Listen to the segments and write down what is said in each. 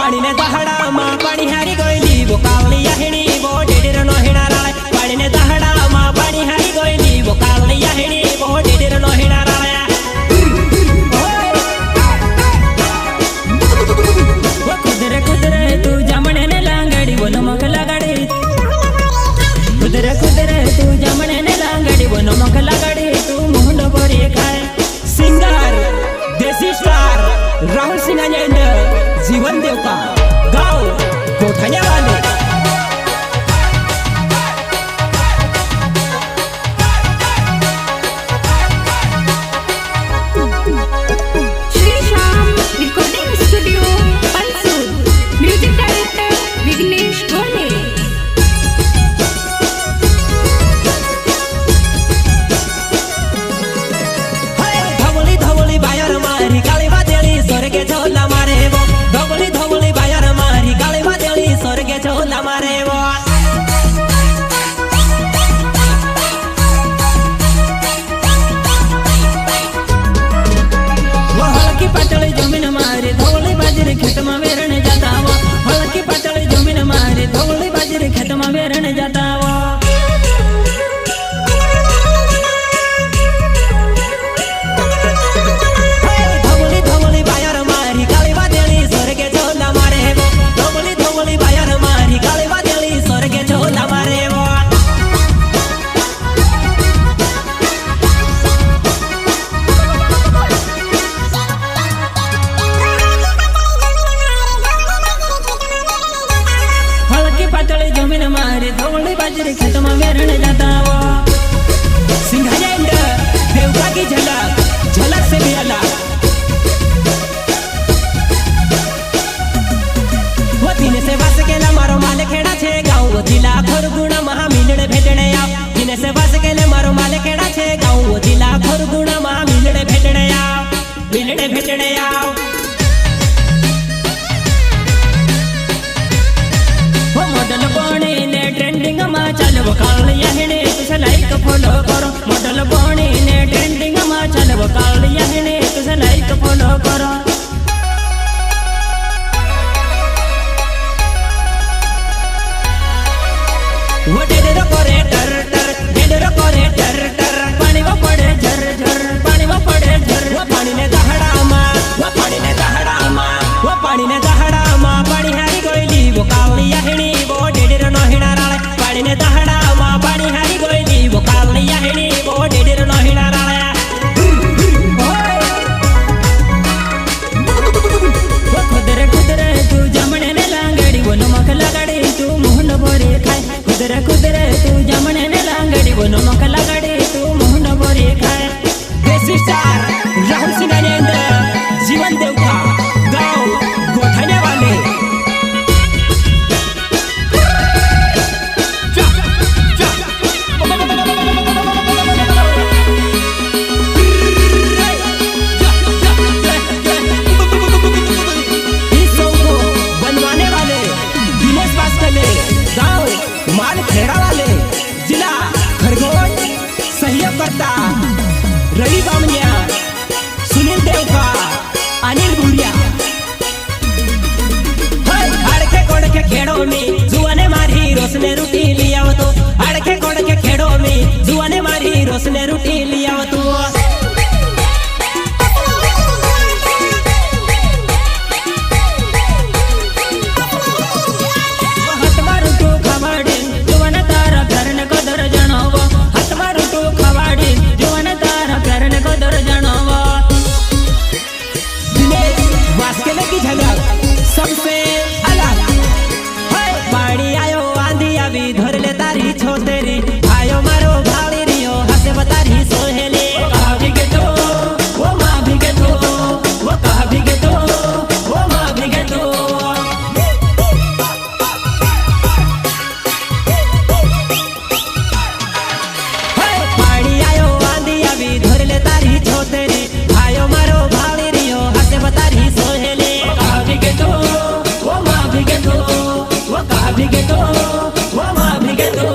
पानी ने दहड़ा माँ पानी हारी गोइली वो काली याहिनी वो डेडेर नो हिना राळे पानी ने दहड़ा माँ पानी हारी गोइली वो काली याहिनी वो डेडेर नो हिना राळे वो कुदरे कुदरे तू जमणे ने लांगड़ी वो नमक लगाड़ी कुदरे कुदरे तू जमणे ने लांगड़ी वो नमक लगाड़ी तू मुंड भरी खाए सिंगर देसी स्टार राहुल सिंह जीवन देव का गाँव गोठनिया वाले Shri Shyam recording studio Pansur music director Vighnesh Gole धवली धवली बायर मारी काली बादेली स्वर्गे झोला मारे वो धवली धवली बायर मारी काली बादेली स्वर्गे झोला मारे वो हल्की पटली जमीन मारी धवली बाजरी खेत में वेरने जाता वो हल्की पटली जमीन मारी धवली बाजरी खेत में वेरने जाता वो खेत में वेरने जाता वो सिंघाजेंड देवका की झलक झलक से भी अलग वो दिन से बस केला मारो माल खेड़ा छे गाँव वो जिला खरगुणा महा मिलने भेटने आओ दिन से बस केले मारो माल खेड़ा छे गाँव वो जिला खरगुणा महा मिलने भेटने आओ वो मॉडल बने ने ट्रेंडिंग में चल वो काली याहिनी तुझे लाइक फॉलो करो मॉडल बने ने ट्रेंडिंग में चल वो काली याहिनी तुझे लाइक फॉलो करो वो डेडर करे डर डर डेडर करे डर डर पानी वो पड़े झर झर पानी वो पड़े झर वो पानी ने दहड़ा माँ वो पानी ने दहड़ा माँ वो पानी ने दहड़ा माँ पानी हारी गोइली वो काली याहिनी वो डेडर नो हिना राळे पानी ने दहड़ा माँ पानी हारी गोइली वो काली याहिनी वो डेडर नो हिना राळे वो खुदरे खुदरे तू जमणे ने लांगड़ी वो नमक लगाड़ी तू मुंड भरी खाए खुदरे खुदरे तू जमणे ने लांगड़ी वो नमक लगाड़ी तू मुंड भरी खाए देसी स्टार राहुल सिंह जीवन देव का गाँव गोठने वाले रवि बामनिया सुनील देवका अनिल बुरिया अड़के कोड़के खेड़ो में जुआने मारी रोसने रोटी लिया तो अड़के कोड़के खेड़ो में जुआने मारी रोसने रोटी लिया तो सबसे अलग पानी आयो आंधी अभी धर ले तारी छोतेरी आयो मारो भाली रियो हसे बतारी सोहेली कहा भी के तो वो माँ भी के तो वो कहा भी के तो वो माँ भी के तो पानी आयो आंधी अभी धर ले तारी छोतेरी आयो मारो भाली रियो हसे बतारी सोहेली कहा भी के तो वो माँ भी के तो वो कहा भी के तो वो माँ भी के तो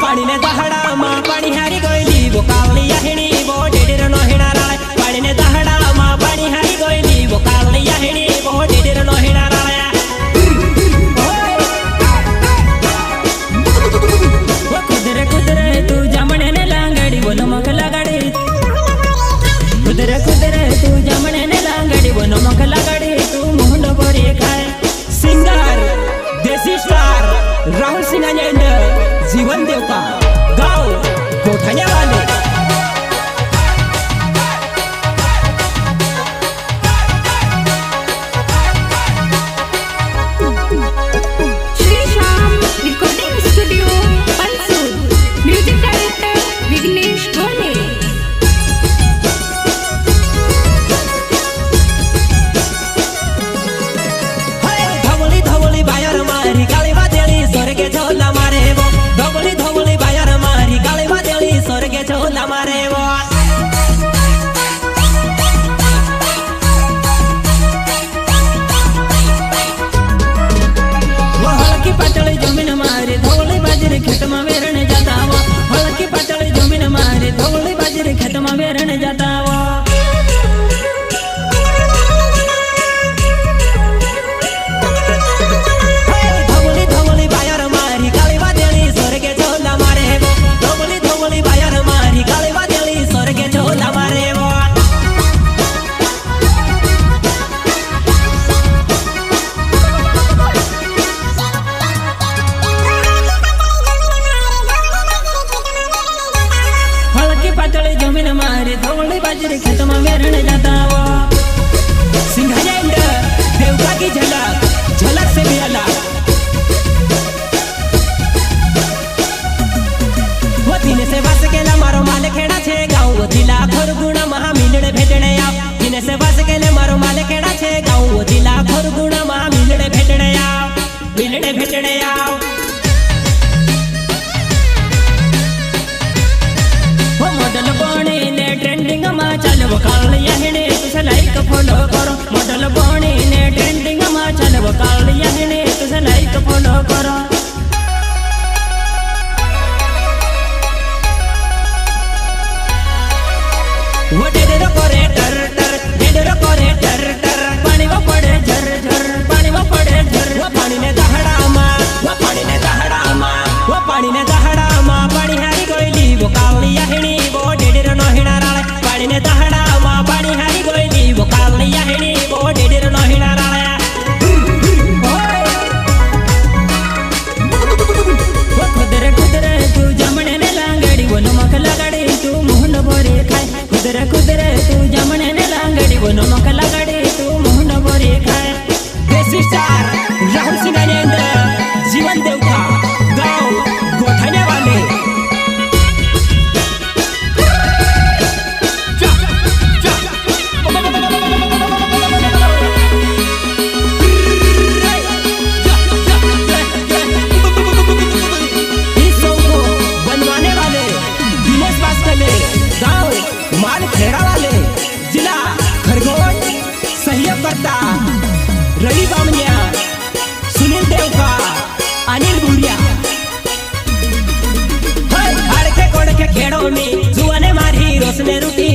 पाणी ने दहडा मा पाणी हारी गोयली वो कावली याहिणी वो डेडेर नो हिणाराळ पाणी ने दहडा मा पाणी हारी गोयली वो कावली याहिणी वो डेडेर नो हिणाराळ वो कुदरे कुदरे तू जामणे ने लांगडी वो नमक लगाडी कुदरे कुदरे तू जामणे ने लांगडी वो नमक लगाडी तू मोहन बोरी खाय सिंगर देसी स्टार राहुल सिंह एंड जीवन देवता गाव गोठण्या वाले Shri Shyam recording studio Pansur music director Vighnesh Gole धवली धवली बायर मारी काळी वादळी स्वर्गे झोला मारे वो धवली धवली बायर मारी काळी वादळी स्वर्गे झोला मारे वो हलकी पातळी जमीन मारी धवली बाजरी खेत में वेरणे जाता वो हलकी पातळी जमीन मारी धवली बाजरी खेत में वेरणे जाता वो जमीन मारे धवली बाजरी खेत में वेरणे जाता वो सिंघाया एंड देवता की झलक झलक से भी अलग वो तिने से वास केला मारो माल खेड़ा छे गाँव वो जिला खरगुणा महा मिलणे भेटणे आव तिने से वास केले मारो माल खेड़ा छे गाँव वो जिला खरगुणा महा मिलणे भेटणे आव मॉडल बने ने ट्रेंडिंग में चल वो काली याहिणी तुझे लाइक फॉलो करो मॉडल बने ने ट्रेंडिंग में चल वो काली याहिणी तुझे लाइक फॉलो करो वो डेडर करे टर टर डेडर करे टर टर पानी वो पड़े झर झर पानी वो पड़े झर वो पानी ने दहड़ा मा वो पानी ने दहड़ा मा वो पानी ने दहड़ा मा पानी हारी गोयली वो कावली याहिणी वो डेडेर नो हिणाराळ पानी ने दहड़ा मा पानी हारी गोयली वो कावली याहिणी वो डेडेर नो हिणाराळ वो कुदरे कुदरे तू जमणे ने लांगडी वो नमक लगाडी तू मोहन बोरी खाय कुदरे कुदरे तू जमणे ने लांगडी वो नमक लगाडी तू मोहन बोरी खाय देसी स्टार राहुल सिंह एंड जीवन देवता गाँव गोठण्या वाले रवि बामनिया सुनील देवका अनिल बुरिया हड़के कोड़के खेड़ो में जुआने मारी रोसने रुटी